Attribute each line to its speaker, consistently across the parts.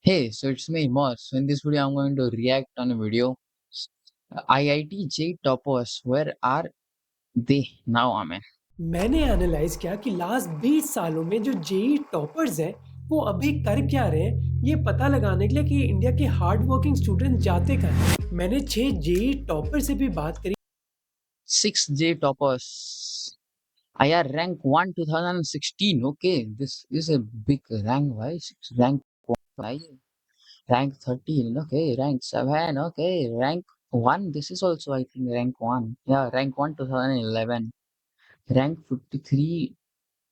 Speaker 1: Hey, so it's me, Moss. In this video, I'm going to react on a video. IIT J toppers, where are they now? Amen.
Speaker 2: मैंने analyse किया कि last 20 सालों में जो JEE toppers हैं वो अभी कर क्या रहे हैं ये पता लगाने के लिए कि इंडिया के हार्ड वर्किंग स्टूडेंट जाते कहाँ हैं। मैंने 6 जेई टॉपर से भी बात करी।
Speaker 1: 6J toppers. IR rank 1 2016. Okay, this is a big rank, right? Rank 1, rank 13. Okay, rank 7. Okay, rank 1. This is also, I think, rank 1. Yeah, rank 1 2011. Rank 53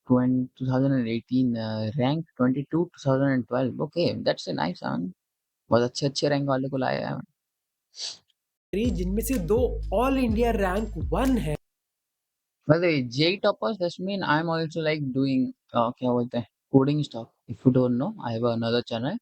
Speaker 1: 2018, rank 22 2012. Okay, that's a nice one. बहुत अच्छे अच्छे rank वाले को लाया है।
Speaker 2: जिनमें से 2 all India rank 1 है।
Speaker 1: By the way, JEE toppers, that mean I'm also like doing क्या बोलते हैं coding stuff. If you don't know, I have another channel.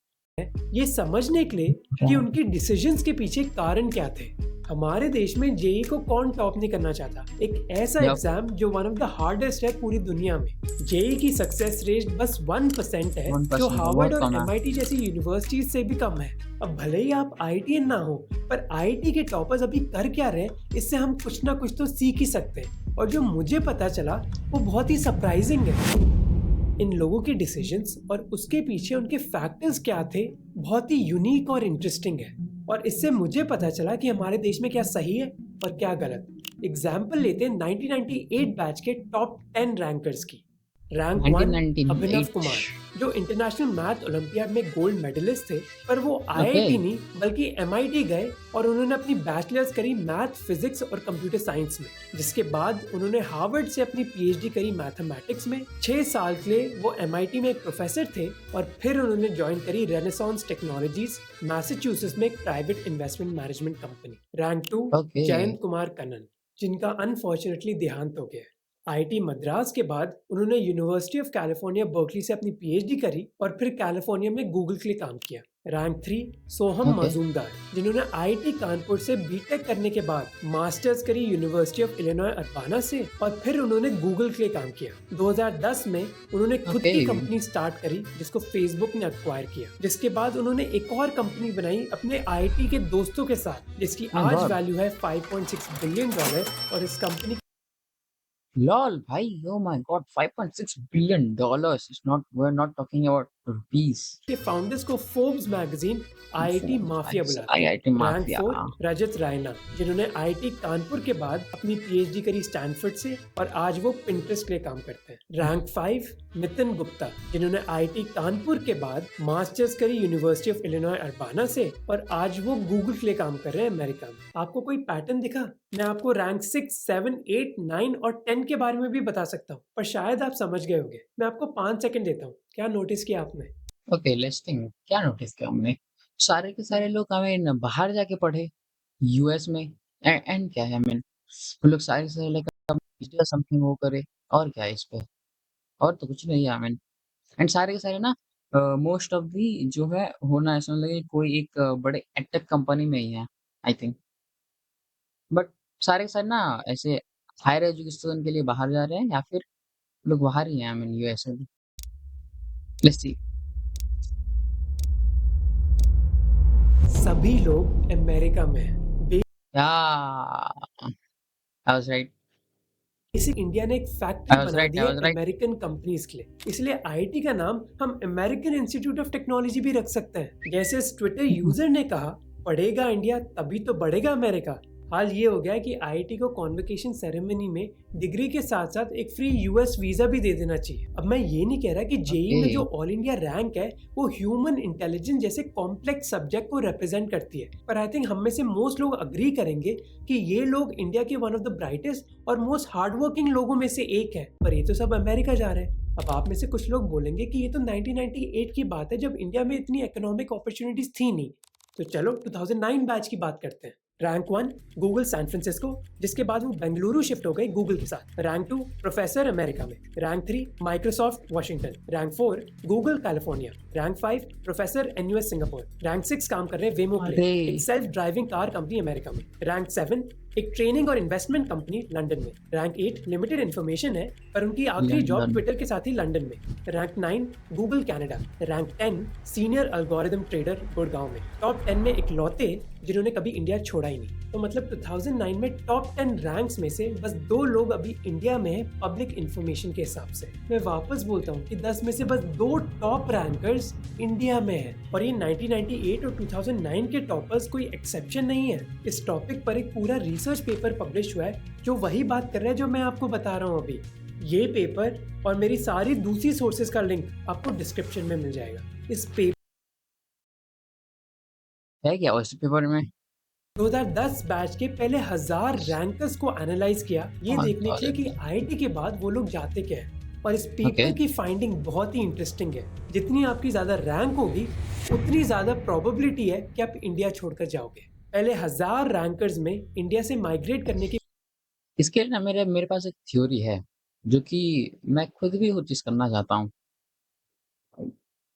Speaker 2: ये समझने के लिए कि उनके डिसीजंस के पीछे कारण क्या थे। हमारे देश में जेई को कौन टॉप नहीं करना चाहता। एक ऐसा एग्जाम जो वन ऑफ द हार्डेस्ट है पूरी दुनिया में। जेई की सक्सेस रेट बस 1% है, जो हार्वर्ड और एमआईटी जैसी यूनिवर्सिटीज से भी कम है। अब भले ही आप आईआईटीएन ना हो, पर आईआईटी के टॉपर्स अभी कर क्या रहे हैं, इससे हम कुछ ना कुछ तो सीख ही सकते हैं। और जो मुझे पता चला वो बहुत ही सरप्राइजिंग है। इन लोगों के डिसीजंस और उसके पीछे उनके फैक्टर्स क्या थे बहुत ही यूनिक और इंटरेस्टिंग है। और इससे मुझे पता चला कि हमारे देश में क्या सही है और क्या गलत। एग्जाम्पल लेते हैं 1998 बैच के टॉप 10 रैंकर्स की। रैंक 1 अभिनव कुमार, जो इंटरनेशनल मैथ ओलंपियाड में गोल्ड मेडलिस्ट थे, पर वो आईआईटी नहीं बल्कि एमआईटी गए और उन्होंने अपनी बैचलर्स करी मैथ, फिजिक्स और कंप्यूटर साइंस में। जिसके बाद उन्होंने हार्वर्ड से अपनी पीएचडी करी मैथमेटिक्स में। 6 साल के लिए वो एमआईटी में एक प्रोफेसर थे और फिर उन्होंने ज्वाइन करी रेनेसांस टेक्नोलॉजीज, मैसाचुसेट्स में एक private investment management company. Rank 2 Jayant Kumar Kannan, जिनका अनफॉर्चुनेटली देहांत हो गया। आईआईटी मद्रास के बाद उन्होंने यूनिवर्सिटी ऑफ कैलिफोर्निया बर्कली से अपनी पीएचडी करी और फिर कैलिफोर्निया में गूगल के लिए काम किया। रैंक 3 सोहम मजूमदार, जिन्होंने आईआईटी कानपुर से बीटेक करने के बाद मास्टर्स करी यूनिवर्सिटी ऑफ इलिनॉय अर्बाना से और फिर उन्होंने गूगल के लिए काम किया। 2010 में उन्होंने खुद की कंपनी स्टार्ट करी जिसको फेसबुक ने एक्वायर किया। जिसके बाद उन्होंने एक और कंपनी बनाई अपने आईआईटी के दोस्तों के साथ, जिसकी आज वैल्यू है $5.6 बिलियन और इस company
Speaker 1: LOL, bhai, oh my god, $5.6 billion. It's not, we're not talking about rupees.
Speaker 2: के फाउंडर्स को फोर्ब्स मैगजीन आईआईटी माफिया बुलाती है। रैंक 4 रजत रायना, जिन्होंने आईआईटी कानपुर के बाद अपनी पीएचडी करी स्टैनफोर्ड से और आज वो पिंटरेस्ट के लिए काम करते हैं। रैंक 5 नितिन गुप्ता, जिन्होंने आईआईटी कानपुर के बाद मास्टर्स करी यूनिवर्सिटी ऑफ इलिनॉय अर्बाना से और आज वो गूगल के लिए काम कर रहे हैं अमेरिका में। आपको कोई पैटर्न दिखा? मैं आपको रैंक 6, 7, 8, 9 और 10 के बारे में भी बता सकता हूँ, पर शायद आप समझ गए होंगे। मैं आपको 5 सेकंड देता हूँ। क्या नोटिस किया आपने?
Speaker 1: Okay, let's think. क्या नोटिस किया हमने? सारे के सारे लोग हमें बाहर जाके पढ़े यूएस में। एंड क्या है, मीन वो लोग सारे से लाइक समथिंग वो करे। और क्या है इस पे? और तो कुछ नहीं है, मीन। एंड सारे के सारे ना मोस्ट ऑफ दी जो है होना ऐसा लगे कोई एक बड़े एडटेक कंपनी में ही है, आई थिंक। बट सारे के सारे ना ऐसे हायर एजुकेशन के लिए बाहर जा रहे हैं या फिर लोग बाहर ही हैं, आई मीन यूएस में। Let's see.
Speaker 2: सभी लोग अमेरिका में हैं।
Speaker 1: I was right.
Speaker 2: इसे इंडिया ने एक फैक्ट्री बना दी है अमेरिकन कंपनीज के लिए। इसलिए आईआईटी का नाम हम अमेरिकन इंस्टीट्यूट ऑफ टेक्नोलॉजी भी रख सकते हैं। जैसे ट्विटर यूजर ने कहा, पढ़ेगा इंडिया तभी तो बढ़ेगा अमेरिका। हाल ये हो गया कि आईआईटी को कॉन्वोकेशन सेरेमनी में डिग्री के साथ साथ एक फ्री यूएस वीजा भी दे देना चाहिए। अब मैं ये नहीं कह रहा कि जेई में जो ऑल इंडिया रैंक है वो ह्यूमन इंटेलिजेंस जैसे कॉम्प्लेक्स सब्जेक्ट को रिप्रेजेंट करती है, पर आई थिंक हम में से मोस्ट लोग अग्री करेंगे कि ये लोग इंडिया के वन ऑफ द ब्राइटेस्ट और मोस्ट हार्डवर्किंग लोगों में से एक है। पर ये तो सब अमेरिका जा रहे हैं। अब आप में से कुछ लोग बोलेंगे कि ये तो 1998 की बात है, जब इंडिया में इतनी इकोनॉमिक अपॉर्चुनिटीज थी नहीं। तो चलो 2009 बैच की बात करते हैं। रैंक 1 गूगल सैन फ्रांसिस्को, जिसके बाद वो बेंगलुरु शिफ्ट हो गए गूगल के साथ। रैंक 2 प्रोफेसर अमेरिका में। Rank 3 Microsoft Washington. Rank 4 Google California. Rank 5 professor NUS Singapore. Rank 6 काम कर रहे हैं वेमो प्ले, एक self driving car company America में। रैंक 7 एक ट्रेनिंग और इन्वेस्टमेंट कंपनी लंदन में। रैंक 8 लिमिटेड इन्फॉर्मेशन है, पर उनकी आखिरी जॉब
Speaker 1: लंदन।
Speaker 2: ट्विटर के साथ ही लंदन में। Rank 9 Google Canada. Rank 10 senior algorithm trader Gurgaon में। टॉप 10 में इकलौते जिन्होंने कभी इंडिया छोड़ा ही नहीं। तो मतलब 2009 में टॉप 10 रैंक्स में से बस 2 लोग अभी इंडिया में हैं पब्लिक इन्फॉर्मेशन के हिसाब से। मैं वापस बोलता हूँ कि 10 में से बस 2 टॉप रैंकर्स इंडिया में हैं, और ये 1998 और 2009 के टॉपर्स कोई एक्सेप्शन नहीं है। इस टॉपिक पर एक पूरा रिसर्च पेपर पब्लिश हुआ है जो वही बात कर रहा है जो मैं आपको बता रहा हूँ अभी। ये पेपर और मेरी सारी दूसरी सोर्सेज का लिंक आपको डिस्क्रिप्शन में मिल जाएगा। इस पेपर
Speaker 1: है क्या उस पेपर में?
Speaker 2: 2010 बैच के पहले 1000 रैंकर्स को एनालाइज किया, ये
Speaker 1: हाँ,
Speaker 2: देखने के लिए कि
Speaker 1: कॉलेज।
Speaker 2: आईआईटी के बाद वो लोग जाते क्या है। और इस पेपर
Speaker 1: ओके।
Speaker 2: की फाइंडिंग बहुत ही इंटरेस्टिंग है। जितनी आपकी ज्यादा रैंक होगी उतनी ज्यादा प्रोबेबिलिटी है कि आप इंडिया छोड़कर जाओगे। पहले 1000 रैंकर्स में इंडिया से माइग्रेट करने की
Speaker 1: इसके लिए ना मेरे पास एक थ्योरी है, जो कि मैं खुद भी वो चीज़ करना चाहता हूँ।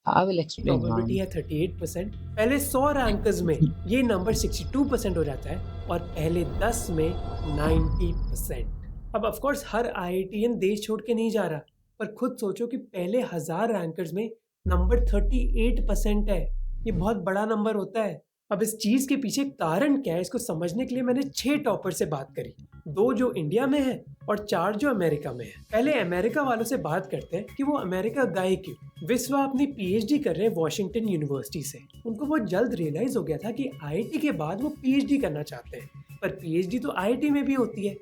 Speaker 1: आई विल एक्सप्लेन
Speaker 2: प्रोबेबिलिटी है 38%। पहले 100 रैंकर्स में ये नंबर 62% हो जाता है, और पहले 10 में 90%। अब ऑफ कोर्स हर आईआईटीएन देश छोड़ के नहीं जा रहा, पर खुद सोचो कि पहले 1000 रैंकर्स में नंबर 38% है। ये बहुत बड़ा नंबर होता है। अब इस चीज के पीछे कारण क्या है, इसको समझने के लिए मैंने 6 टॉपर से बात करी, 2 जो इंडिया में है और 4 जो अमेरिका में है। पहले अमेरिका वालों से बात करते हैं कि वो अमेरिका गए क्यों। विश्व अपनी पीएचडी कर रहे हैं वॉशिंगटन यूनिवर्सिटी से। उनको बहुत जल्द रियलाइज हो गया था कि आईआईटी के बाद वो पीएचडी करना चाहते हैं, पर पीएचडी तो आईआईटी में भी होती है।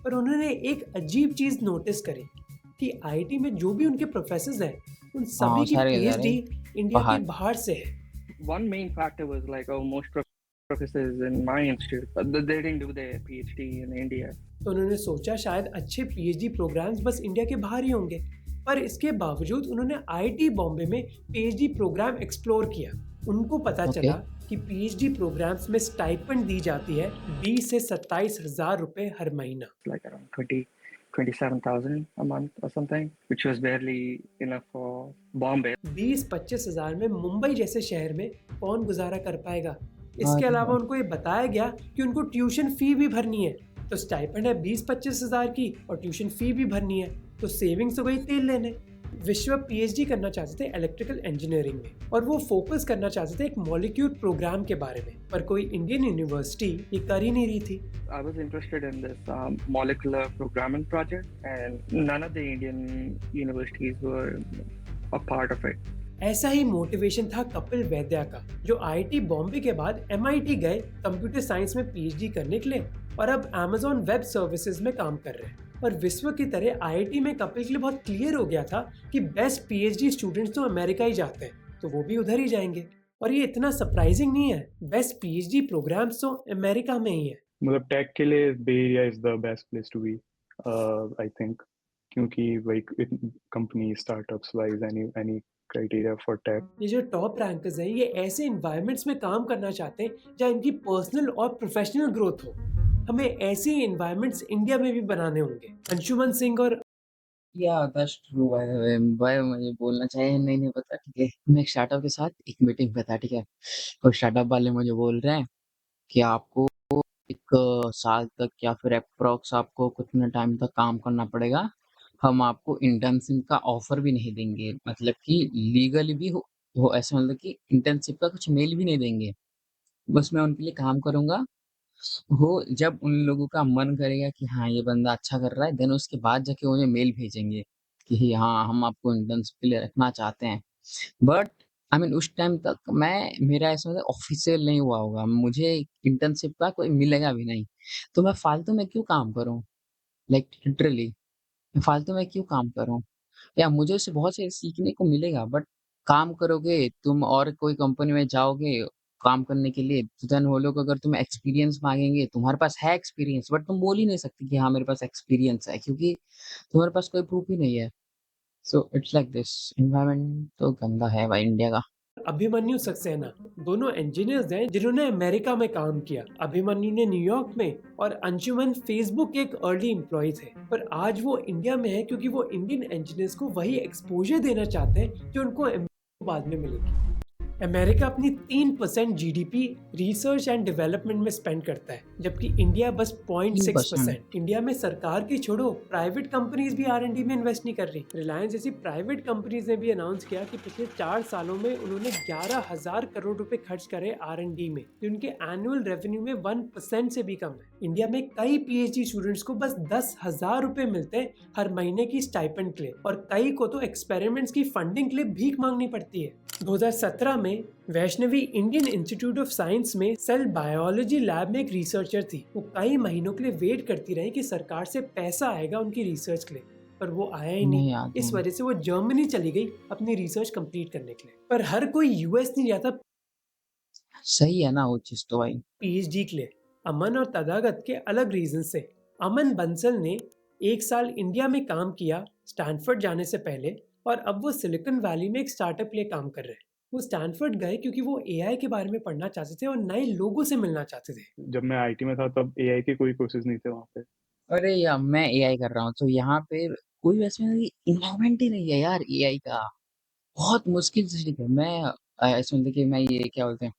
Speaker 2: पर उन्होंने एक अजीब चीज नोटिस करी कि आईआईटी में जो भी उनके प्रोफेसर हैं उन
Speaker 1: हाँ,
Speaker 2: सभी की
Speaker 1: सारे
Speaker 2: पीएचडी इंडिया के
Speaker 1: बाहर।
Speaker 2: बाहर से है।
Speaker 3: One main factor was like, oh, most professors in my institute, but they didn't do their PhD in India.
Speaker 2: तो उन्होंने सोचा शायद अच्छे पीएचडी प्रोग्राम्स बस इंडिया के बाहर ही होंगे, पर इसके बावजूद उन्होंने आईआईटी बॉम्बे में पीएचडी प्रोग्राम एक्सप्लोर किया। उनको पता
Speaker 1: ओके।
Speaker 2: चला कि पीएचडी प्रोग्राम्स में स्टाइपेंड दी जाती है 20 से 27 हजार रुपए हर महीना।
Speaker 3: Like around 27,000 a month or something, which was barely enough for Bombay.
Speaker 2: 20-25 हजार में मुंबई जैसे शहर में कौन गुजारा कर पाएगा। इसके
Speaker 1: हाँ,
Speaker 2: अलावा उनको ये बताया गया कि उनको ट्यूशन फी भी भरनी है। तो स्टाइपेंड है 20-25 हजार की और ट्यूशन फी भी भरनी है, तो सेविंग्स हो गई तेल लेने। विश्व पीएचडी करना चाहते थे इलेक्ट्रिकल इंजीनियरिंग में, और वो फोकस करना चाहते थे एक मॉलिक्यूल प्रोग्राम के बारे में, पर कोई इंडियन यूनिवर्सिटी ये कर ही नहीं रही थी।
Speaker 3: I was interested in this molecular programming project, and none of the Indian universities were a part of it.
Speaker 2: ऐसा ही मोटिवेशन था कपिल वैद्या का, जो आईआईटी बॉम्बे के बाद एमआईटी गए कंप्यूटर साइंस में पीएचडी करने के लिए, और अब अमेज़न वेब सर्विसेज में काम कर रहे हैं। और विश्व की तरह आईआईटी में कपिल के लिए बहुत क्लियर हो गया था कि बेस्ट पीएचडी स्टूडेंट्स तो अमेरिका ही जाते हैं, तो वो भी उधर ही जाएंगे। और ये इतना सरप्राइजिंग नहीं है, बेस्ट पीएचडी प्रोग्राम्स तो अमेरिका में ही है।
Speaker 4: मतलब टेक के लिए Bay Area is the best place to be, I think, क्योंकि like company startups wise any criteria for tech.
Speaker 2: ये जो टॉप रैंकर्स हैं ये ऐसे एनवायरनमेंट्स में काम करना चाहते हैं जहाँ इनकी पर्सनल और प्रोफेशनल ग्रोथ हो। हमें ऐसे एनवायरनमेंट्स इंडिया में भी बनाने होंगे। अंशुमन सिंह और
Speaker 1: या that's true by the way. भाई मुझे बोलना चाहिए नहीं पता, ठीक है। मैं एक स्टार्टअप के साथ एक मीटिंग पे था, ठीक है। कोई स्टार्टअप वाले मुझे बोल रहे हैं कि आपको एक साल तक या फिर अप्रॉक्स आपको कितने टाइम तक काम करना पड़ेगा, हम आपको इंटर्नशिप का ऑफर भी नहीं देंगे, मतलब कि लीगली भी हो ऐसे, मतलब कि इंटर्नशिप का कुछ मेल भी नहीं देंगे। बस मैं उनके लिए काम करूंगा, वो जब उन लोगों का मन करेगा कि हाँ ये बंदा अच्छा कर रहा है, देन उसके बाद जाके उन्हें मेल भेजेंगे कि हाँ हम आपको इंटर्नशिप के लिए रखना चाहते हैं। बट आई मीन उस टाइम तक मेरा ऐसा मतलब ऑफिशियल नहीं हुआ होगा, मुझे इंटर्नशिप का कोई मिलेगा भी नहीं, तो मैं फालतू में क्यों काम करूँ? लाइक लिटरली मैं फालतू में क्यों काम करूँ? या मुझे उससे बहुत से सीखने को मिलेगा, बट काम करोगे तुम और कोई कंपनी में जाओगे काम करने के लिए, तो देन वो लोग अगर तुम्हें एक्सपीरियंस मांगेंगे, तुम्हारे पास है एक्सपीरियंस बट तुम बोल ही नहीं सकते कि हाँ मेरे पास एक्सपीरियंस है, क्योंकि तुम्हारे पास कोई प्रूफ ही नहीं है। So it's like this. Environment तो गंदा है भाई इंडिया का।
Speaker 2: अभिमन्यु सक्सेना दोनों इंजीनियर्स हैं जिन्होंने अमेरिका में काम किया। अभिमन्यु ने न्यूयॉर्क में और अंशुमन फेसबुक के एक अर्ली एम्प्लॉय थे, पर आज वो इंडिया में है क्योंकि वो इंडियन इंजीनियर्स को वही एक्सपोजर देना चाहते हैं जो उनको बाद में मिलेगी। अमेरिका अपनी 3% जीडीपी रिसर्च एंड डेवलपमेंट में स्पेंड करता है, जबकि इंडिया बस 0.6%। इंडिया में सरकार की छोड़ो, प्राइवेट कंपनीज भी R&D में इन्वेस्ट नहीं कर रही। रिलायंस जैसी प्राइवेट कंपनीज ने भी अनाउंस किया कि पिछले 4 सालों में उन्होंने 11,000 करोड़ रुपए खर्च करे R&D में, जो उनके एनुअल रेवेन्यू में 1% से भी कम है। इंडिया में कई PhD स्टूडेंट्स को बस 10,000 रुपए मिलते हैं हर महीने की स्टाइपेंड के लिए, और कई को तो एक्सपेरिमेंट्स की फंडिंग के लिए भीख मांगनी पड़ती है। 2017 में Vaishnavi Indian institute of science में सेल बायोलॉजी लैब में एक रिसर्चर थी। वो कई महीनों के लिए वेट करती रही कि सरकार से पैसा आएगा उनकी रिसर्च के लिए, पर वो आया ही
Speaker 1: नहीं
Speaker 2: नहीं।
Speaker 1: याद
Speaker 2: इस
Speaker 1: है।
Speaker 2: वजह से वो जर्मनी चली गई अपनी रिसर्च कंप्लीट करने के लिए। पर हर कोई यूएस नहीं जाता
Speaker 1: सही है ना वो चीज तो भाई।
Speaker 2: PhD के लिए। अमन और तथागत के अलग रीजन से। अमन बंसल ने 1 साल इंडिया में काम किया स्टैनफोर्ड जाने से पहले, और अब वो सिलिकॉन वैली में एक स्टार्टअप के लिए काम कर रहे हैं। वो स्टैनफोर्ड गए क्योंकि वो AI के बारे में पढ़ना चाहते थे और नए लोगों से मिलना चाहते थे।
Speaker 4: जब मैं आईटी में था तब एआई के कोई कोर्सेज नहीं थे वहाँ पे।
Speaker 1: अरे यार मैं AI कर रहा हूँ तो यहाँ पे कोई वैसे इन्वायरमेंट ही नहीं है यार AI का। बहुत मुश्किल से सीखे मैं। ऐसे मतलब कि मैं ये क्या बोलते हैं,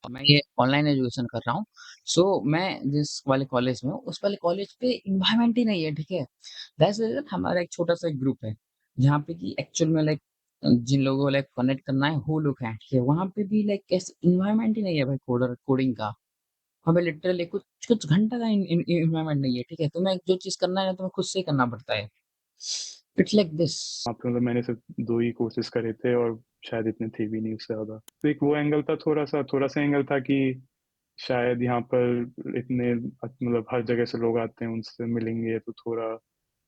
Speaker 1: मैं ये ऑनलाइन एजुकेशन कर रहा हूँ। सो मैं जिस वाले कॉलेज में हूँ उस वाले कॉलेज पे इन्वायरमेंट ही नहीं है, ठीक है। दैट्स रीजन हमारा एक छोटा सा ग्रुप है जहाँ पे कि एक्चुअल में लाइक जिन लोगों को लाइक कनेक्ट करना है वो लोग हैं, ठीक है। वहाँ पे भी लाइक कैसे इन्वायरमेंट ही नहीं है भाई, कोडिंग का। हमें लिटरली कुछ कुछ घंटा का इन्वायरमेंट नहीं है, ठीक है। तुम्हें जो चीज करना है तुम्हें खुद से ही करना पड़ता है। It's like this.
Speaker 4: वहाँ पे मतलब मैंने सिर्फ 2 ही कोर्सेज करे थे और शायद इतने थे भी नहीं उससे ज़्यादा। तो एक वो एंगल था, थोड़ा-सा एंगल था कि शायद यहाँ पर इतने मतलब हर जगह से लोग आते हैं, उनसे मिलेंगे तो थोड़ा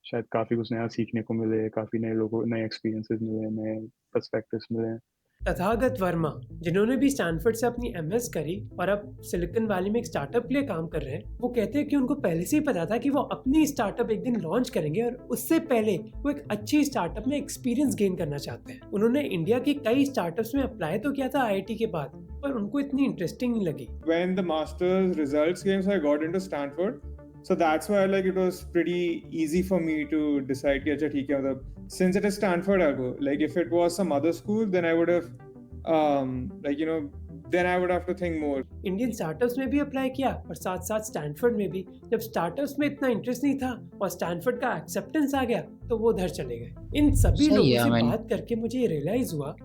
Speaker 4: शायद काफ़ी कुछ नया सीखने को मिले, काफ़ी नए लोगों नए एक्सपीरियंसेस मिले, नए पर्सपेक्टिव्स मिले।
Speaker 2: तथागत वर्मा, जिन्होंने भी स्टैनफोर्ड से अपनी MS करी और अब सिलिकॉन वैली में एक स्टार्टअप के लिए काम कर रहे हैं, वो कहते हैं कि उनको पहले से ही पता था कि वो अपनी स्टार्टअप एक दिन लॉन्च करेंगे, और उससे पहले वो एक अच्छी स्टार्टअप में एक्सपीरियंस गेन करना चाहते हैं। उन्होंने इंडिया की कई स्टार्टअप्स में अप्लाई तो किया था IIT के बाद, पर उनको इतनी इंटरेस्टिंग नहीं लगी।
Speaker 5: When the master's results came, so I got into Stanford. So that's why like it was pretty easy for me to decide कि अच्छा ठीक है, मतलब since it is Stanford I'll go. Like if it was some other school then I would have like you know then I would have to think more.
Speaker 2: Indian startups में भी apply किया और साथ साथ स्टैनफोर्ड में भी। जब startups में इतना इंटरेस्ट नहीं था और स्टैनफोर्ड का एक्सेप्टेंस आ गया तो वो उधर चले गए। इन सभी
Speaker 1: सही
Speaker 2: लोगों
Speaker 1: है,
Speaker 2: से
Speaker 1: मैंने
Speaker 2: बात करके मुझे ये रियलाइज हुआ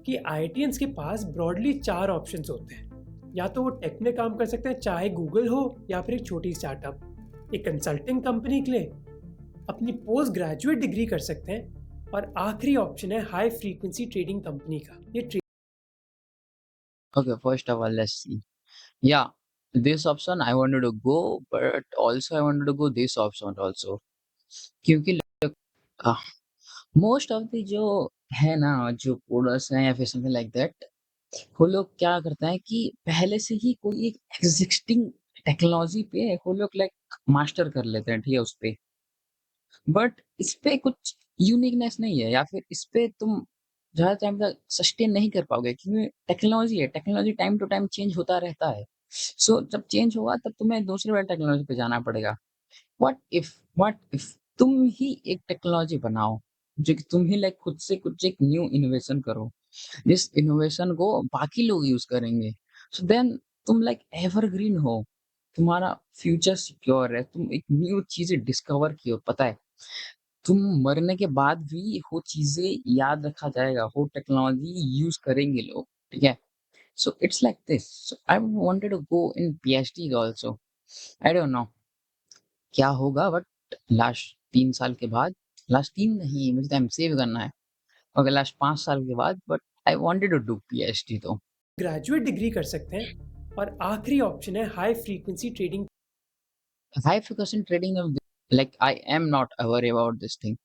Speaker 2: कि IITians के पास ब्रॉडली 4 ऑप्शंस होते हैं। या तो वो टेक में काम कर सकते हैं, चाहे गूगल हो या फिर एक छोटी स्टार्टअप, एक कंसल्टिंग कंपनी के लिए अपनी पोस्ट ग्रेजुएट डिग्री कर सकते हैं, और आखिरी ऑप्शन है हाई फ्रीक्वेंसी ट्रेडिंग कंपनी का। ये
Speaker 1: Okay, first of all, let's see. Yeah, this option I wanted to go, but also I wanted to go this option also. क्योंकि मोस्ट ऑफ द जो है ना, जो कोडर्स हैं या फिर समथिंग लाइक दैट, वो लोग क्या करते हैं कि पहले से ही कोई एक एग्जिस्टिंग टेक्नोलॉजी पे वो लोग लाइक मास्टर कर लेते हैं, ठीक है, उस पे। बट इस पे कुछ यूनिकनेस नहीं है, या फिर इस पे तुम ज़्यादा टाइम तक सस्टेन नहीं कर पाओगे, क्योंकि टेक्नोलॉजी है, technology time to time change होता रहता है। सो जब चेंज होगा तब तुम्हें दूसरी वाली टेक्नोलॉजी पे जाना पड़ेगा। व्हाट इफ तुम ही एक टेक्नोलॉजी बनाओ, जो कि तुम ही लाइक खुद से कुछ एक न्यू इनोवेशन करो, जिस इनोवेशन को बाकी लोग यूज करेंगे। सो देन तुम लाइक एवरग्रीन हो, तुम्हारा फ्यूचर सिक्योर है, तुम एक न्यू चीजें डिस्कवर की हो, पता है तुम मरने के बाद भी वो चीजें याद रखा जाएगा, वो टेक्नोलॉजी यूज करेंगे लोग, ठीक है। So it's like this. So I wanted to go in PhD also. I don't know क्या होगा, बट लास्ट 3 साल के बाद, लास्ट 3 नहीं, मुझे तो MCA भी करना है, ओके, लास्ट 5 साल के बाद, but I wanted to do PhD तो।
Speaker 2: ग्रेजुएट डिग्री कर सकते हैं, और आखिरी ऑप्शन है high frequency trading
Speaker 1: high frequency trading of like I am not aware about this thing,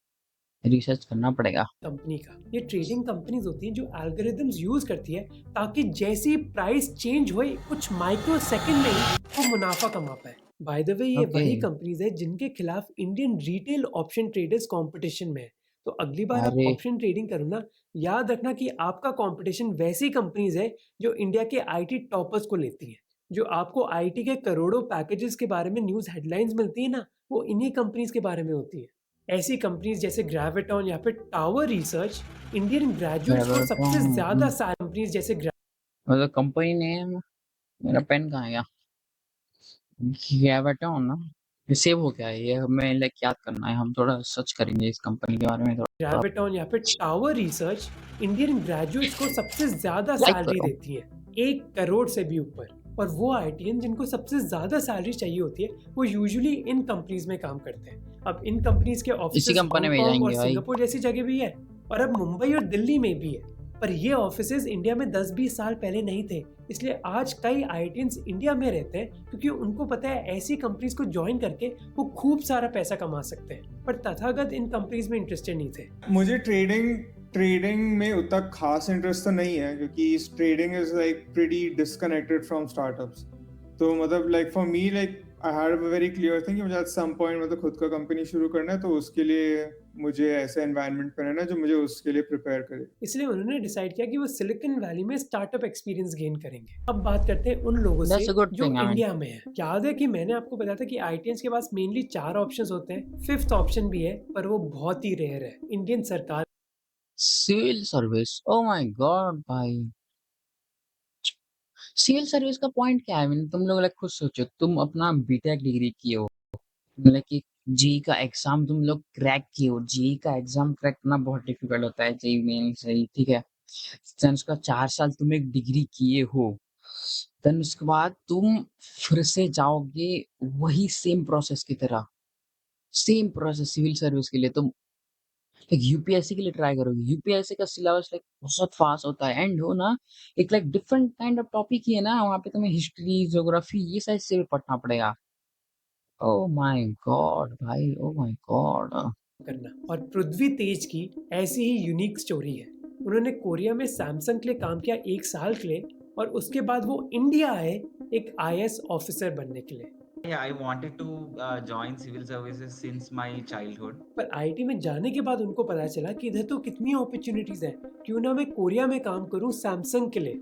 Speaker 1: research करना पड़ेगा।
Speaker 2: कंपनी का। ये ट्रेडिंग कंपनीज होती हैं जो एल्गोरिदम्स यूज करती है ताकि जैसी प्राइस चेंज होए कुछ माइक्रो सेकंड में ही वो मुनाफा कमा पाए। बाय द वे ये
Speaker 1: ओके,
Speaker 2: वही कंपनीज है जिनके खिलाफ Indian retail option traders competition में है। तो अगली बार आप
Speaker 1: अरे
Speaker 2: ऑप्शन ट्रेडिंग करो ना, याद रखना कि आपका कंपटीशन वैसी कंपनीज है जो इंडिया के IT टॉपर्स को लेती हैं। जो आपको IT के करोड़ों पैकेजेस के बारे में न्यूज़ हेडलाइंस मिलती है ना, वो इन्हीं कंपनीज के बारे में होती है। ऐसी कंपनीज जैसे ग्रेविटॉन या फिर टावर रिसर्च इंडियन ग्रेजुएट्स को सबसे
Speaker 1: Graviton,
Speaker 2: ज्यादा कंपनीज जैसे
Speaker 1: मतलब कंपनी नेम, मेरा पेन कहाँ गया? Graviton ना, ये सेव हो गया है, ये हमें लाइक याद करना है, हम थोड़ा सर्च करेंगे इस कंपनी के बारे में थोड़ा।
Speaker 2: ग्रेविटॉन या फिर टावर रिसर्च इंडियन ग्रेजुएट्स को सबसे ज्यादा
Speaker 1: लाइक
Speaker 2: सैलरी
Speaker 1: करो।
Speaker 2: देती है, 1 करोड़ से भी ऊपर। और वो आईटीएन जिनको सबसे ज्यादा सैलरी चाहिए होती है वो यूजुअली इन कंपनीज में काम करते हैं। अब इन कंपनीज के ऑफिसेस
Speaker 1: कंपनी में
Speaker 2: हांगकांग और
Speaker 1: जाएंगे भाई।
Speaker 2: सिंगापुर जैसी जगह भी है, और अब मुंबई और दिल्ली में भी है। पर ये ऑफिसेज इंडिया में 10-20 साल पहले नहीं थे, इसलिए आज कई आईटीएंस इंडिया में रहते हैं क्योंकि उनको पता है ऐसी कंपनीज को ज्वाइन करके वो खूब सारा पैसा कमा सकते हैं। पर तथागत इन कंपनीज में इंटरेस्टेड नहीं थे।
Speaker 5: मुझे ट्रेडिंग में उतना खास इंटरेस्ट तो नहीं है, क्योंकि trading is like pretty disconnected from startups. तो मतलब like for me, like I had a very clear thing कि मुझे एट सम पॉइंट मतलब खुद का कंपनी शुरू करना है, तो उसके लिए मुझे ऐसे एनवायरनमेंट में रहना है जो मुझे उसके लिए प्रिपेयर करे।
Speaker 2: इसलिए उन्होंने डिसाइड किया कि वो सिलिकॉन वैली में स्टार्टअप एक्सपीरियंस गेन करेंगे। अब बात करते हैं उन लोगों
Speaker 1: That's
Speaker 2: से
Speaker 1: a good
Speaker 2: जो
Speaker 1: thing, I mean.
Speaker 2: इंडिया में है। याद है कि मैंने आपको बताया था कि आईटीएंस के पास मेनली 4 ऑप्शंस होते हैं, 5th ऑप्शन भी है पर वो बहुत ही रेयर है, इंडियन सरकार।
Speaker 1: Civil service, oh my God भाई। सिविल सर्विस का पॉइंट क्या है? तुम लोग लाइक खुद सोचो, तुम अपना बीटेक डिग्री किए हो, मतलब कि जेई का एग्जाम तुम लोग क्रैक किए हो। जेई का एग्जाम क्रैक करना बहुत डिफिकल्ट होता है, जेई मेन सही, ठीक है। देन उसका 4 साल तुम एक डिग्री किए हो, देन उसके बाद तुम फिर से जाओगे वही सेम प्रोसेस की तरह, सेम प्रोसेस सिविल सर्विस के लिए तुम लाइक यूपीएससी के लिए ट्राई करोगे। यूपीएससी का सिलेबस लाइक बहुत फास्ट होता है, एंड हो ना एक like different kind of topic ही है ना, वहाँ पे तुम्हें हिस्ट्री, ज्योग्राफी ये साइड से भी पढ़ना पड़ेगा। ओह माय गॉड भाई, ओह माय गॉड।
Speaker 2: करना। और पृथ्वी तेज की ऐसी ही यूनिक स्टोरी है। उन्होंने कोरिया में सैमसंग के लिए काम किया 1 साल के लिए, और उसके बाद वो इंडिया आए एक आईएएस ऑफिसर बनने के लिए।
Speaker 6: Yeah, I wanted to join civil services since my childhood.
Speaker 2: पर आईटी में जाने के बाद उनको पता चला कि इधर तो कितनी अपॉर्चुनिटीज हैं, क्यों ना मैं कोरिया में काम करूं सैमसंग के लिए।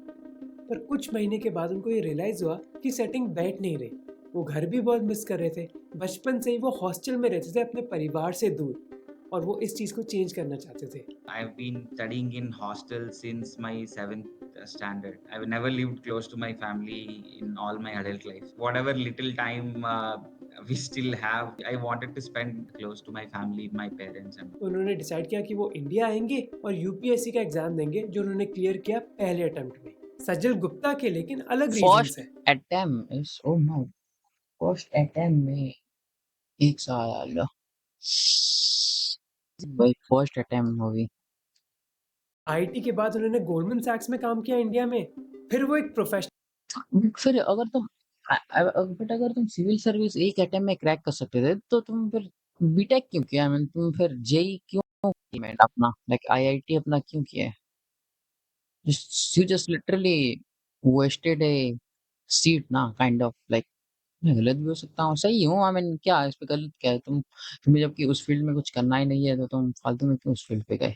Speaker 2: पर कुछ महीने के बाद उनको ये रियलाइज हुआ कि सेटिंग बैठ नहीं रही। वो घर भी बहुत मिस कर रहे थे, बचपन से ही वो हॉस्टल में रहते थे अपने परिवार से दूर, और वो इस चीज को चेंज करना चाहते थे।
Speaker 6: I've been studying in hostel since my 7th standard. I've never lived close to my family in all my adult life. Whatever little time we still have, I wanted to spend close to my family, my parents. And
Speaker 2: उन्होंने decide किया कि वो India आएंगे और UPSC का exam देंगे, जो उन्होंने क्लियर किया पहले अटेम्प्ट में। सज्जल गुप्ता के लेकिन अलग रीजंस
Speaker 1: फर्स्ट
Speaker 2: है।
Speaker 1: Attempt is, oh no, first attempt में 1 साल भाई, फर्स्ट अटेम्प्ट होगी।
Speaker 2: आईटी के बाद उन्होंने गोल्डमैन सैक्स में काम किया इंडिया में, फिर वो एक प्रोफेशनल।
Speaker 1: फिर अगर तुम बट अगर तुम सिविल सर्विस एक अटेम्प्ट में क्रैक कर सकते थे तो तुम फिर बीटेक क्यों किया? तुम फिर जेई क्यों किया अपना, लाइक आईआईटी अपना क्यों किया है? You just literally wasted a seat ना, काइंड ऑफ लाइक। मैं गलत भी हो सकता हूँ, सही हूँ, क्या इस पे गलत क्या है? तुम्हें जबकि उस फील्ड में कुछ करना ही नहीं है तो तुम फालतू में क्यों उस फील्ड पे गए?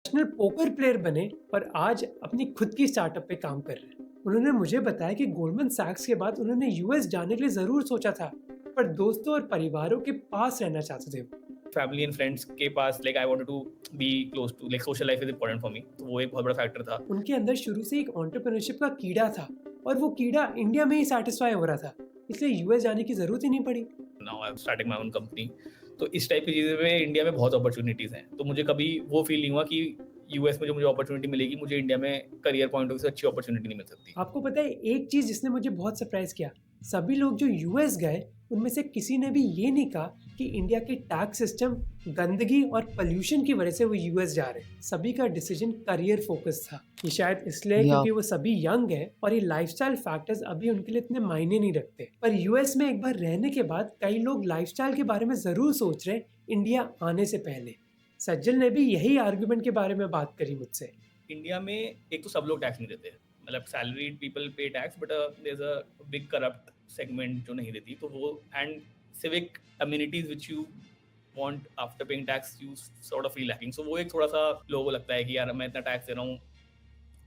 Speaker 2: पोकर प्लेयर बने और आज अपनी खुद की स्टार्टअप पे काम कर रहे हैं। उन्होंने मुझे बताया कि गोल्डमैन सैक्स के बाद उन्होंने यूएस जाने के लिए जरूर सोचा था, पर दोस्तों और परिवारों के पास रहना चाहते थे।
Speaker 7: फैमिली एंड फ्रेंड्स के पास like I wanted to be close to, like social life is important for me, तो वो एक बहुत बड़ा फैक्टर था।
Speaker 2: उनके अंदर शुरू से एक एंटरप्रेन्योरशिप का कीड़ा था, और वो कीड़ा इंडिया में ही सेटिस्फाई हो रहा था, इसलिए यूएस जाने की जरूरत ही नहीं पड़ी।
Speaker 7: Now I am starting my own company, तो इस टाइप की चीज़ें में इंडिया में बहुत अपॉर्चुनिटीज़ हैं, तो मुझे कभी वो फील नहीं हुआ कि यूएस में जो मुझे अपॉर्चुनिटी मिलेगी, मुझे इंडिया में करियर पॉइंट ऑफ व्यू से अच्छी अपॉर्चुनिटी नहीं मिल सकती।
Speaker 2: आपको पता है एक चीज जिसने मुझे बहुत सरप्राइज किया, सभी लोग जो यूएस गए उनमें से किसी ने भी ये नहीं कहा कि इंडिया की टैक्स सिस्टम, गंदगी और पोल्यूशन की वजह से वो यूएस जा रहे हैं। सभी का डिसीजन करियर फोकस था। ये शायद इसलिए क्योंकि वो सभी यंग है और ये लाइफस्टाइल फैक्टर्स अभी उनके लिए इतने मायने नहीं रखते। पर यूएस में एक बार रहने के बाद कई लोग लाइफस्टाइल के बारे में जरूर सोच रहे इंडिया आने से पहले। सज्जल ने भी यही आर्गुमेंट के बारे में बात करी मुझसे।
Speaker 7: इंडिया में एक तो सब लोग टैक्स नहीं देते, मतलब सैलरीड पीपल पे tax, but there is a big corrupt segment जो नहीं देती, तो वो and civic amenities which you want after paying tax you sort of feel lacking. So वो एक थोड़ा सा लोगों को लगता है कि यार मैं इतना टैक्स दे रहा हूँ,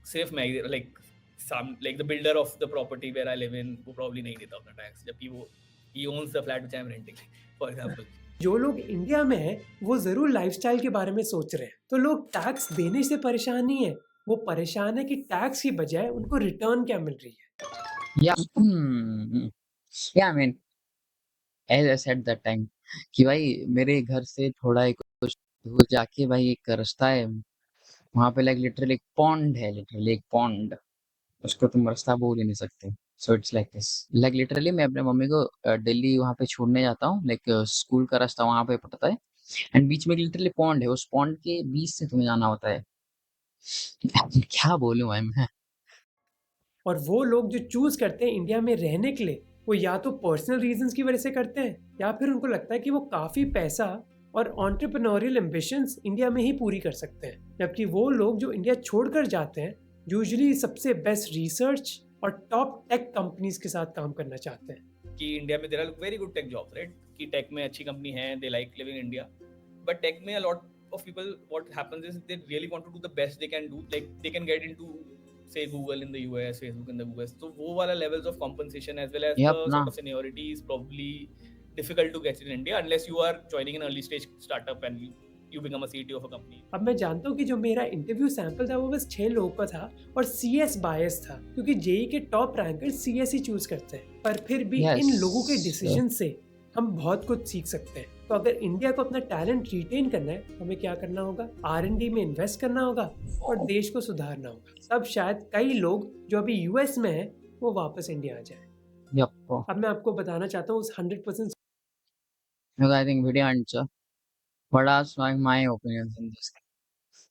Speaker 7: सिर्फ मैं like the builder of the property where I live in वो प्रॉब्ली नहीं देता अपना टैक्स, जबकि वो ही owns the flat which I am renting for example.
Speaker 2: जो लोग इंडिया में हैं वो जरूर लाइफस्टाइल के बारे में सोच रहे हैं। तो लोग टैक्स देने से परेशान नहीं है, वो परेशान है कि टैक्स की बजाय उनको रिटर्न क्या मिल रही है।
Speaker 1: या I mean as I said that time कि भाई मेरे घर से थोड़ा एक कुछ दूर जाके भाई एक रास्ता है, वहां पे लाइक लिटरली एक पॉन्ड है, लिटरली एक पॉन्ड, उसको तुम रास्ता बोल ही नहीं सकते। सो it's like this, like literally मैं अपने मम्मी को दिल्ली वहां पे छोड़ने जाता हूँ, लाइक स्कूल का रास्ता वहां पे पड़ता है, एंड बीच में लिटरली पॉन्ड है, उस पॉन्ड के बीच से तुम्हें जाना होता है। क्या बोलूं भाई मैं।
Speaker 2: और वो लोग जो चूज करते हैं इंडिया में रहने के लिए, वो या तो पर्सनल रीजंस की वजह से करते हैं या फिर उनको लगता है कि वो काफी पैसा और एंटरप्रेन्योरियल एम्बिशंस इंडिया में ही पूरी कर सकते हैं। जबकि वो लोग जो इंडिया छोड़कर जाते हैं यूजुअली सबसे बेस्ट रिसर्च और टॉप टेक कंपनीज के साथ काम करना चाहते हैं।
Speaker 7: कि इंडिया में there are very good tech jobs, right? कि टेक में अच्छी कंपनी है, they like living India, but tech में a lot of people, what happens is they really want to do the best they can do, like they can get into say Google in the US, Facebook in the US, so wo wala levels of compensation as well as
Speaker 1: Yep,
Speaker 7: the
Speaker 1: na.
Speaker 7: sort of seniority is probably difficult to get in India unless you are joining an early stage startup and you become a CTO of a company.
Speaker 2: अब मैं जानता हूँ कि जो मेरा interview sample था वो बस 6 लोगों का था और CS बायस था, क्योंकि जेई के टॉप रैंकर CS ही चूज करते हैं। पर फिर भी
Speaker 1: Yes.
Speaker 2: इन लोगों के डिसीजन से हम बहुत कुछ सीख सकते हैं। तो अगर इंडिया को अपना टैलेंट रिटेन करना है तो हमें क्या करना होगा? R&D में इन्वेस्ट करना होगा और देश को सुधारना होगा। तब शायद कई लोग जो अभी यूएस में हैं वो वापस इंडिया आ जाए।
Speaker 1: Yep.
Speaker 2: अब मैं आपको बताना चाहता हूँ उस 100%
Speaker 1: Look, I think video answer. What are my opinions in this?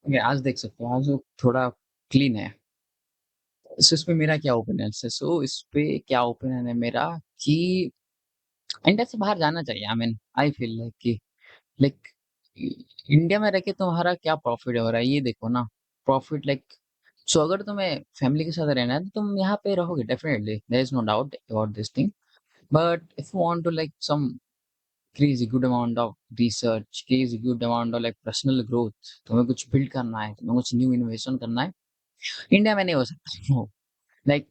Speaker 1: Okay, आज देख सकते हो, आज वो थोड़ा क्लीन है। सो इस पे मेरा क्या ओपिनियन है? सो इस पे क्या ओपिनियन है मेरा कि इंडिया से बाहर जाना चाहिए। I mean I feel like कि लाइक इंडिया में रह के तुम्हारा क्या प्रॉफिट हो रहा है ये देखो ना। प्रॉफिट लाइक, सो अगर तुम्हें फैमिली के साथ रहना है तो तुम यहाँ पे रहोगे definitely, there is no doubt about this thing. But if you want to like some crazy good amount of research, crazy good amount of like personal growth, तुम्हें कुछ बिल्ड करना है, तुम्हें कुछ न्यू इनोवेशन करना है, इंडिया में नहीं हो सकता। लाइक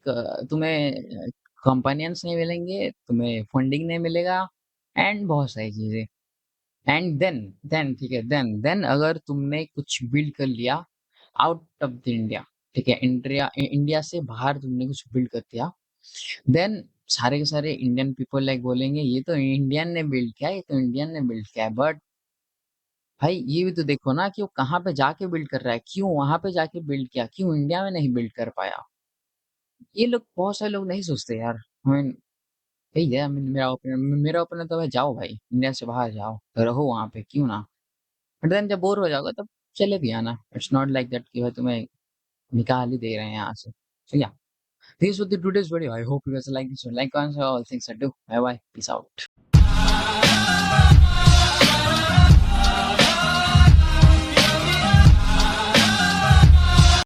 Speaker 1: तुम्हें कंपेनियंस नहीं मिलेंगे, तुम्हें फंडिंग नहीं मिलेगा, एंड बहुत सारी चीजें। एंड देन ठीक है, देन अगर तुमने कुछ बिल्ड कर लिया आउट ऑफ द इंडिया, ठीक है, इंडिया इंडिया से बाहर तुमने कुछ बिल्ड कर दिया, देन सारे के सारे इंडियन पीपल लाइक बोलेंगे ये तो इंडियन ने बिल्ड किया है, ये तो इंडियन ने बिल्ड किया है। बट भाई ये भी तो देखो ना कि वो कहाँ पे जाके बिल्ड कर रहा है, क्यों वहां पे जाके बिल्ड किया, क्यों इंडिया में नहीं बिल्ड कर पाया। ये लोग, बहुत सारे लोग नहीं सोचते यार। I mean, यही है मेरा ओपिनियन तो भाई जाओ भाई, इंडिया से बाहर जाओ, रहो वहां पे, क्यों ना। बट देन जब बोर हो जाओगे तब चले भी आना। इट्स नॉट लाइक दैट कि भाई तुम्हें निकाल ही दे रहे हैं यहाँ से। So yeah, this was the today's video. I hope you guys like this one. Like, comment, all things I do. Bye bye. Peace out.